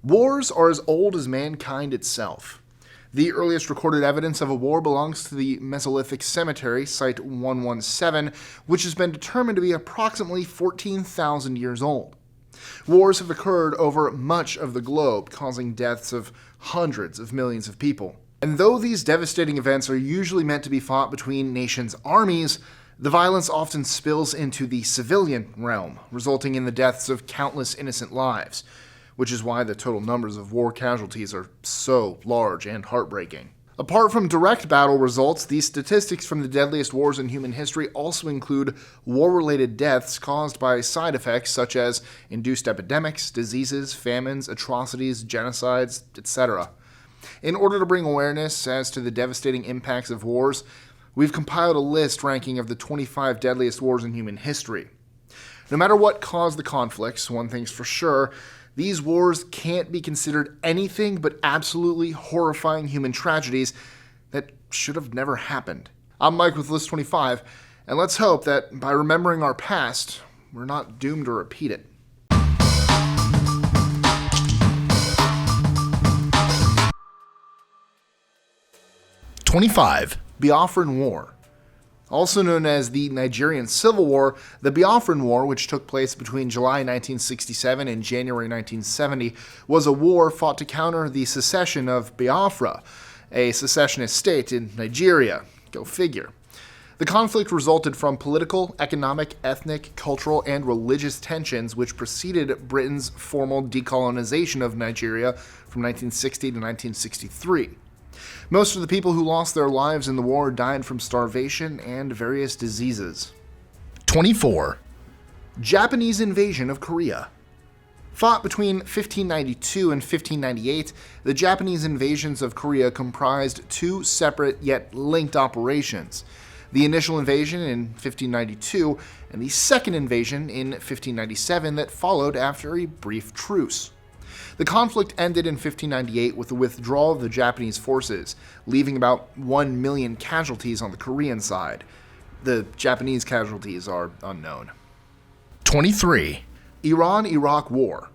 Wars are as old as mankind itself. The earliest recorded evidence of a war belongs to the Mesolithic cemetery, Site 117, which has been determined to be approximately 14,000 years old. Wars have occurred over much of the globe, causing deaths of hundreds of millions of people. And though these devastating events are usually meant to be fought between nations' armies, the violence often spills into the civilian realm, resulting in the deaths of countless innocent lives, which is why the total numbers of war casualties are so large and heartbreaking. Apart from direct battle results, these statistics from the deadliest wars in human history also include war-related deaths caused by side effects such as induced epidemics, diseases, famines, atrocities, genocides, etc. In order to bring awareness as to the devastating impacts of wars, we've compiled a list ranking of the 25 deadliest wars in human history. No matter what caused the conflicts, one thing's for sure, these wars can't be considered anything but absolutely horrifying human tragedies that should have never happened. I'm Mike with List 25, and let's hope that by remembering our past, we're not doomed to repeat it. Biafran War. Also known as the Nigerian Civil War, the Biafran War, which took place between July 1967 and January 1970, was a war fought to counter the secession of Biafra, a secessionist state in Nigeria. Go figure. The conflict resulted from political, economic, ethnic, cultural, and religious tensions which preceded Britain's formal decolonization of Nigeria from 1960 to 1963. Most of the people who lost their lives in the war died from starvation and various diseases. 24. Japanese invasion of Korea. Fought between 1592 and 1598, the Japanese invasions of Korea comprised two separate yet linked operations. The initial invasion in 1592 and the second invasion in 1597 that followed after a brief truce. The conflict ended in 1598 with the withdrawal of the Japanese forces, leaving about 1 million casualties on the Korean side. The Japanese casualties are unknown. 23. Iran-Iraq War.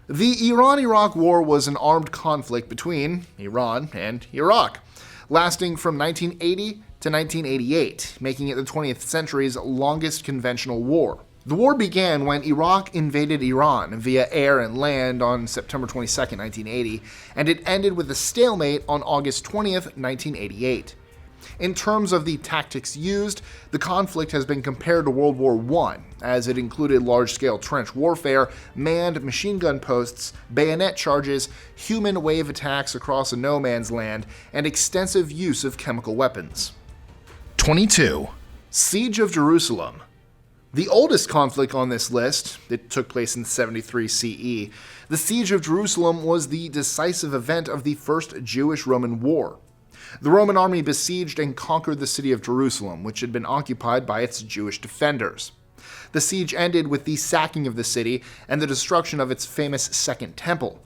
The Iran-Iraq War was an armed conflict between Iran and Iraq, lasting from 1980 to 1988, making it the 20th century's longest conventional war. The war began when Iraq invaded Iran via air and land on September 22, 1980, and it ended with a stalemate on August 20, 1988. In terms of the tactics used, the conflict has been compared to World War I, as it included large-scale trench warfare, manned machine gun posts, bayonet charges, human wave attacks across a no-man's land, and extensive use of chemical weapons. 22. Siege of Jerusalem. The oldest conflict on this list, it took place in 73 CE, the Siege of Jerusalem was the decisive event of the First Jewish-Roman War. The Roman army besieged and conquered the city of Jerusalem, which had been occupied by its Jewish defenders. The siege ended with the sacking of the city and the destruction of its famous Second Temple.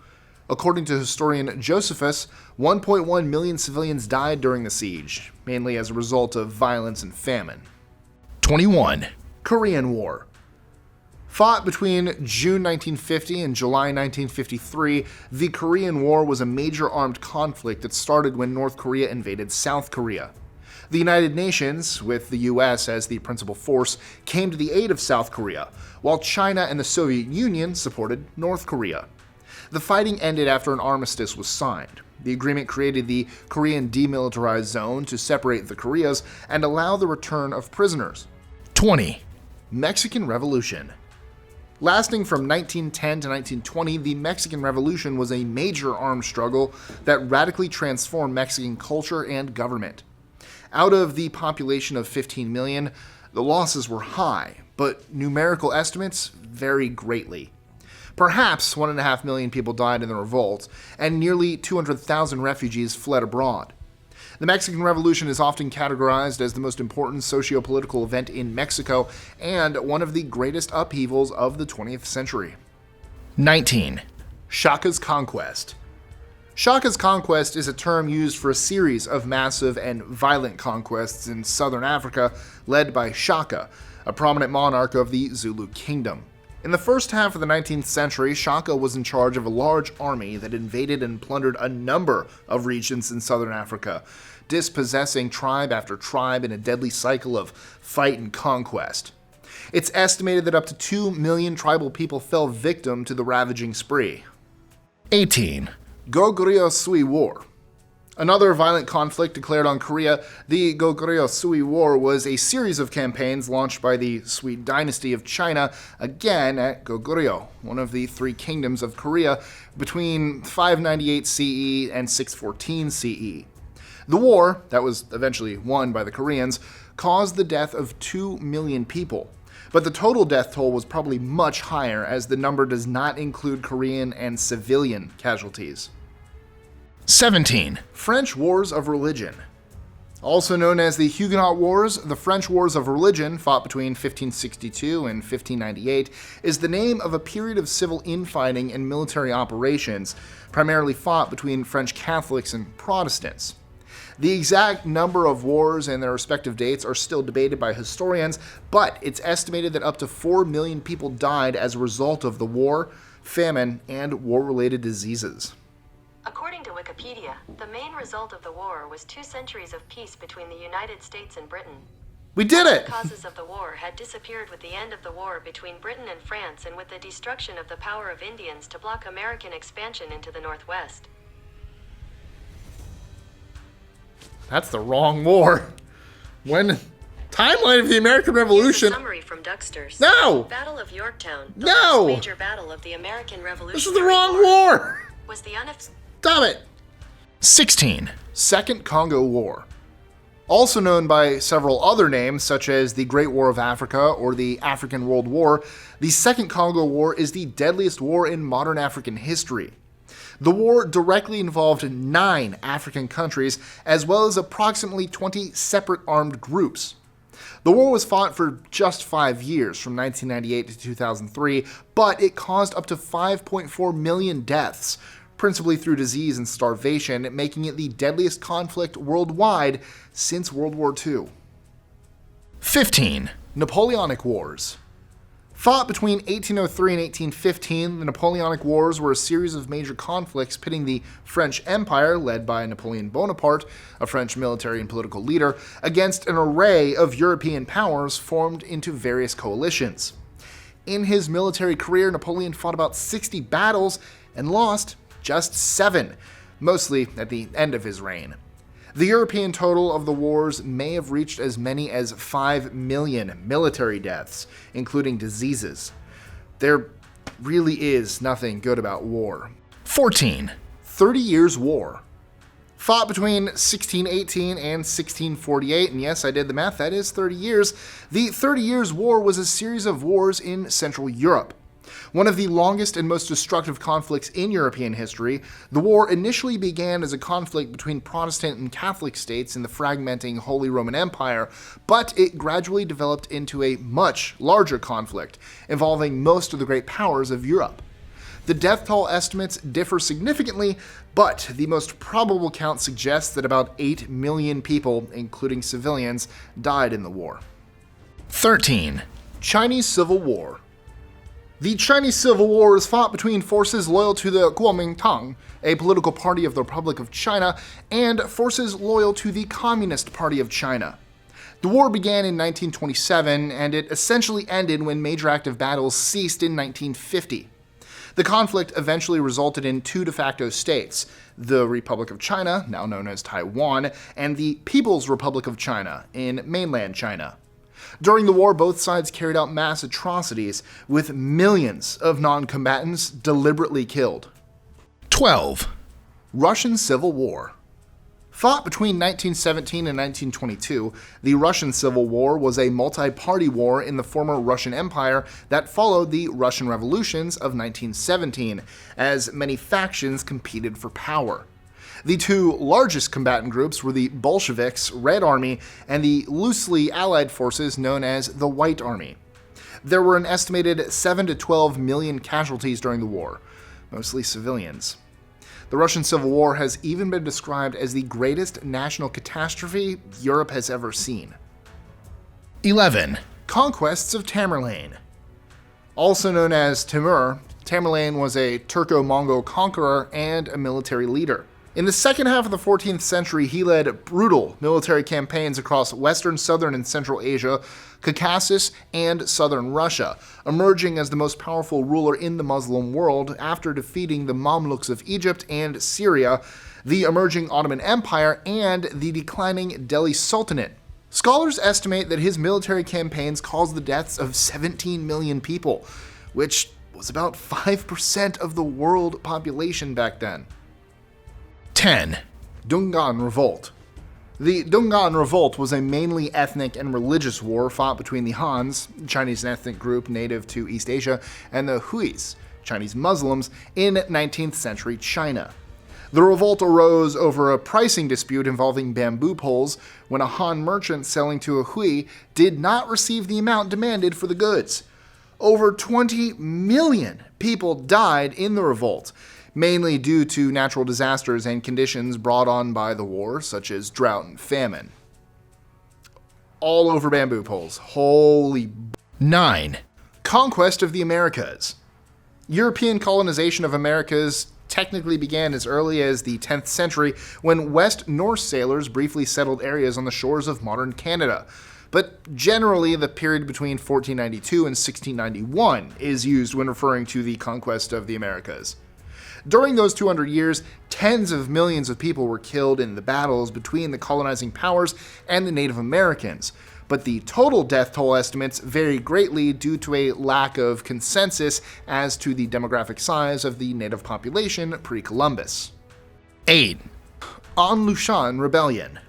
According to historian Josephus, 1.1 million civilians died during the siege, mainly as a result of violence and famine. 21. Korean War. Fought between June 1950 and July 1953, the Korean War was a major armed conflict that started when North Korea invaded South Korea. The United Nations, with the US as the principal force, came to the aid of South Korea, while China and the Soviet Union supported North Korea. The fighting ended after an armistice was signed. The agreement created the Korean Demilitarized Zone to separate the Koreas and allow the return of prisoners. 20. Mexican Revolution. Lasting from 1910 to 1920, the Mexican Revolution was a major armed struggle that radically transformed Mexican culture and government. Out of the population of 15 million, the losses were high, but numerical estimates vary greatly. Perhaps 1.5 million people died in the revolt, and nearly 200,000 refugees fled abroad. The Mexican Revolution is often categorized as the most important socio-political event in Mexico and one of the greatest upheavals of the 20th century. 19. Shakas Conquest. Shakas Conquest is a term used for a series of massive and violent conquests in southern Africa led by Shaka, a prominent monarch of the Zulu kingdom. In the first half of the 19th century, Shaka was in charge of a large army that invaded and plundered a number of regions in southern Africa, dispossessing tribe after tribe in a deadly cycle of fight and conquest. It's estimated that up to 2 million tribal people fell victim to the ravaging spree. 18. Goguryeo Sweet War. Another violent conflict declared on Korea, the Goguryeo Sweet War was a series of campaigns launched by the Sweet dynasty of China, again at Goguryeo, one of the three kingdoms of Korea, between 598 CE and 614 CE. The war, that was eventually won by the Koreans, caused the death of 2 million people. But the total death toll was probably much higher, as the number does not include Korean and civilian casualties. 17. French Wars of Religion. Also known as the Huguenot Wars, the French Wars of Religion, fought between 1562 and 1598, is the name of a period of civil infighting and military operations, primarily fought between French Catholics and Protestants. The exact number of wars and their respective dates are still debated by historians, but it's estimated that up to 4 million people died as a result of the war, famine, and war-related diseases. According to Wikipedia, the main result of the war was 2 centuries of peace between the United States and Britain. We did it! The causes of the war had disappeared with the end of the war between Britain and France and with the destruction of the power of Indians to block American expansion into the Northwest. That's the wrong war. When timeline of the American Revolution. Here's a summary from Ducksters. No! Battle of Yorktown. The No! last major battle of the American Revolution. This is the wrong war. Was the Stop it. 16. Second Congo War. Also known by several other names, such as the Great War of Africa or the African World War, the Second Congo War is the deadliest war in modern African history. The war directly involved 9 African countries, as well as approximately 20 separate armed groups. The war was fought for just 5 years, from 1998 to 2003, but it caused up to 5.4 million deaths, principally through disease and starvation, making it the deadliest conflict worldwide since World War II. 15. Napoleonic Wars. Fought between 1803 and 1815, the Napoleonic Wars were a series of major conflicts pitting the French Empire, led by Napoleon Bonaparte, a French military and political leader, against an array of European powers formed into various coalitions. In his military career, Napoleon fought about 60 battles and lost just 7, mostly at the end of his reign. The European total of the wars may have reached as many as 5 million military deaths, including diseases. There really is nothing good about war. 14. 30 Years' War. Fought between 1618 and 1648, and yes, I did the math, that is 30 years. The 30 Years' War was a series of wars in Central Europe. One of the longest and most destructive conflicts in European history, the war initially began as a conflict between Protestant and Catholic states in the fragmenting Holy Roman Empire, but it gradually developed into a much larger conflict, involving most of the great powers of Europe. The death toll estimates differ significantly, but the most probable count suggests that about 8 million people, including civilians, died in the war. 13. Chinese Civil War. The Chinese Civil War was fought between forces loyal to the Kuomintang, a political party of the Republic of China, and forces loyal to the Communist Party of China. The war began in 1927, and it essentially ended when major active battles ceased in 1950. The conflict eventually resulted in 2 de facto states, the Republic of China, now known as Taiwan, and the People's Republic of China in mainland China. During the war, both sides carried out mass atrocities, with millions of non-combatants deliberately killed. 12. Russian Civil War. Fought between 1917 and 1922, the Russian Civil War was a multi-party war in the former Russian Empire that followed the Russian revolutions of 1917, as many factions competed for power. The 2 largest combatant groups were the Bolsheviks, Red Army, and the loosely allied forces known as the White Army. There were an estimated 7 to 12 million casualties during the war, mostly civilians. The Russian Civil War has even been described as the greatest national catastrophe Europe has ever seen. 11. Conquests of Tamerlane. Also known as Temur, Tamerlane was a Turco-Mongol conqueror and a military leader. In the second half of the 14th century, he led brutal military campaigns across western, southern, and central Asia, Caucasus, and southern Russia, emerging as the most powerful ruler in the Muslim world after defeating the Mamluks of Egypt and Syria, the emerging Ottoman Empire, and the declining Delhi Sultanate. Scholars estimate that his military campaigns caused the deaths of 17 million people, which was about 5% of the world population back then. 10. Dungan Revolt. The Dungan Revolt was a mainly ethnic and religious war fought between the Hans, Chinese ethnic group native to East Asia, and the Huis, Chinese Muslims, in 19th century China. The revolt arose over a pricing dispute involving bamboo poles when a Han merchant selling to a Hui did not receive the amount demanded for the goods. Over 20 million people died in the revolt, mainly due to natural disasters and conditions brought on by the war, such as drought and famine. All over bamboo poles. Holy 9. Conquest of the Americas. European colonization of Americas technically began as early as the 10th century when West Norse sailors briefly settled areas on the shores of modern Canada. But generally, the period between 1492 and 1691 is used when referring to the conquest of the Americas. During those 200 years, tens of millions of people were killed in the battles between the colonizing powers and the Native Americans, but the total death toll estimates vary greatly due to a lack of consensus as to the demographic size of the native population pre-Columbus. 8. Lucian Rebellion.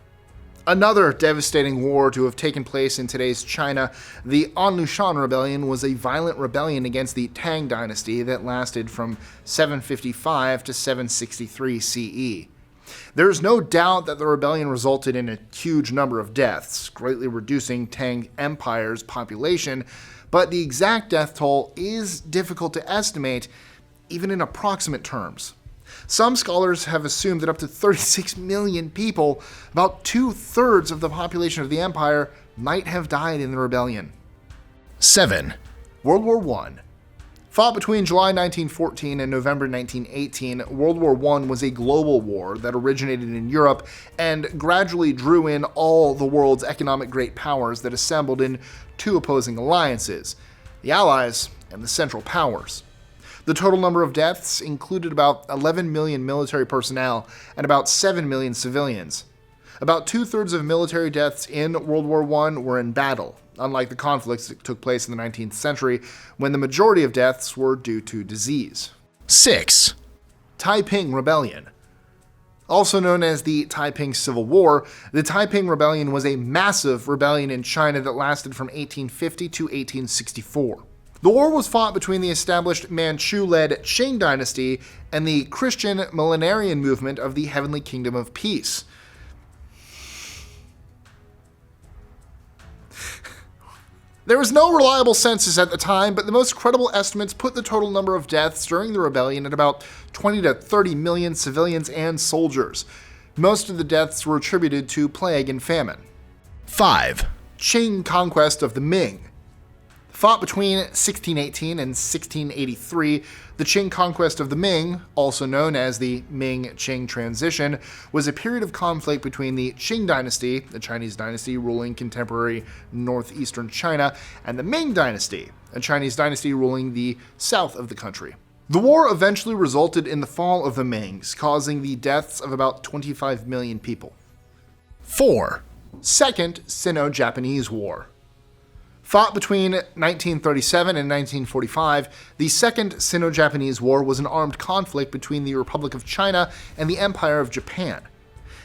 Another devastating war to have taken place in today's China, the Lucian Rebellion was a violent rebellion against the Tang dynasty that lasted from 755 to 763 CE. There is no doubt that the rebellion resulted in a huge number of deaths, greatly reducing Tang Empire's population, but the exact death toll is difficult to estimate, even in approximate terms. Some scholars have assumed that up to 36 million people, about 2/3 of the population of the empire, might have died in the rebellion. 7. World War I. Fought between July 1914 and November 1918, World War I was a global war that originated in Europe and gradually drew in all the world's economic great powers that assembled in two opposing alliances, the Allies and the Central Powers. The total number of deaths included about 11 million military personnel and about 7 million civilians. About 2/3 of military deaths in World War I were in battle, unlike the conflicts that took place in the 19th century, when the majority of deaths were due to disease. 6. Taiping Rebellion. Also known as the Taiping Civil War, the Taiping Rebellion was a massive rebellion in China that lasted from 1850 to 1864. The war was fought between the established Manchu-led Qing dynasty and the Christian millenarian movement of the Heavenly Kingdom of Peace. There was no reliable census at the time, but the most credible estimates put the total number of deaths during the rebellion at about 20 to 30 million civilians and soldiers. Most of the deaths were attributed to plague and famine. 5. Qin Conquest of the Ming. Fought between 1618 and 1683, the Qin Conquest of the Ming, also known as the Ming-Qing transition, was a period of conflict between the Qing dynasty, the Chinese dynasty ruling contemporary northeastern China, and the Ming dynasty, a Chinese dynasty ruling the south of the country. The war eventually resulted in the fall of the Mings, causing the deaths of about 25 million people. 4. Second Sino-Japanese War. Fought between 1937 and 1945, the Second Sino-Japanese War was an armed conflict between the Republic of China and the Empire of Japan.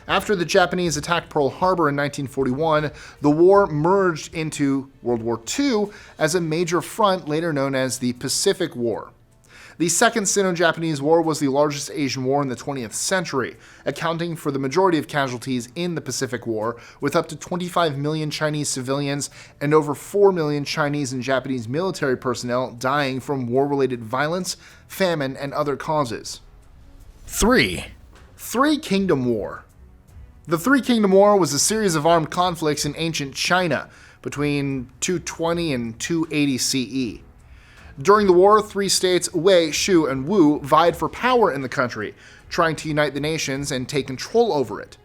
After the Japanese attacked Pearl Harbor in 1941, the war merged into World War II as a major front later known as the Pacific War. The Second Sino-Japanese War was the largest Asian war in the 20th century, accounting for the majority of casualties in the Pacific War, with up to 25 million Chinese civilians and over 4 million Chinese and Japanese military personnel dying from war-related violence, famine, and other causes. 3. Three Kingdom War. The Three Kingdom War was a series of armed conflicts in ancient China between 220 and 280 CE. During the war, three states, Wei, Shu, and Wu, vied for power in the country, trying to unite the nations and take control over it.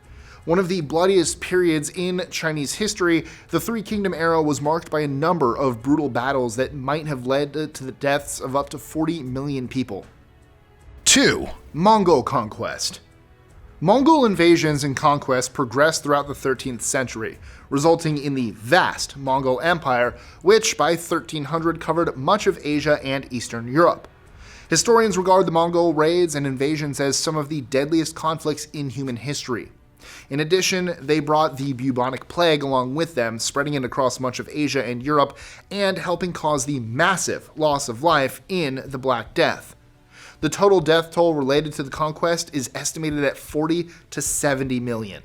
One of the bloodiest periods in Chinese history, the Three Kingdom era was marked by a number of brutal battles that might have led to the deaths of up to 40 million people. 2. Mongol Conquest. Mongol invasions and conquests progressed throughout the 13th century, resulting in the vast Mongol Empire, which by 1300 covered much of Asia and Eastern Europe. Historians regard the Mongol raids and invasions as some of the deadliest conflicts in human history. In addition, they brought the bubonic plague along with them, spreading it across much of Asia and Europe, and helping cause the massive loss of life in the Black Death. The total death toll related to the conquest is estimated at 40 to 70 million.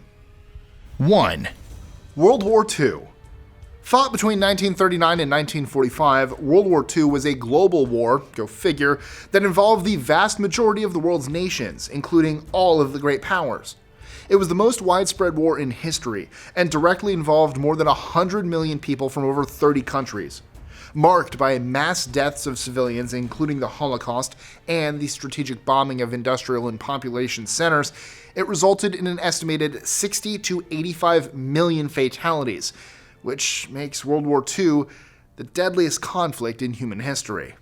1. World War II. Fought between 1939 and 1945, World War II was a global war, go figure, that involved the vast majority of the world's nations, including all of the great powers. It was the most widespread war in history, and directly involved more than 100 million people from over 30 countries. Marked by mass deaths of civilians, including the Holocaust, and the strategic bombing of industrial and population centers, it resulted in an estimated 60 to 85 million fatalities, which makes World War II the deadliest conflict in human history.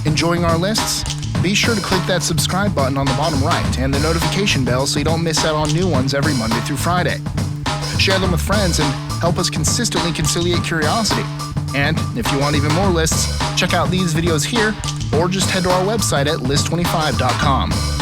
Enjoying our lists? Be sure to click that subscribe button on the bottom right and the notification bell so you don't miss out on new ones every Monday through Friday. Share them with friends and help us consistently conciliate curiosity. And if you want even more lists, check out these videos here or just head to our website at list25.com.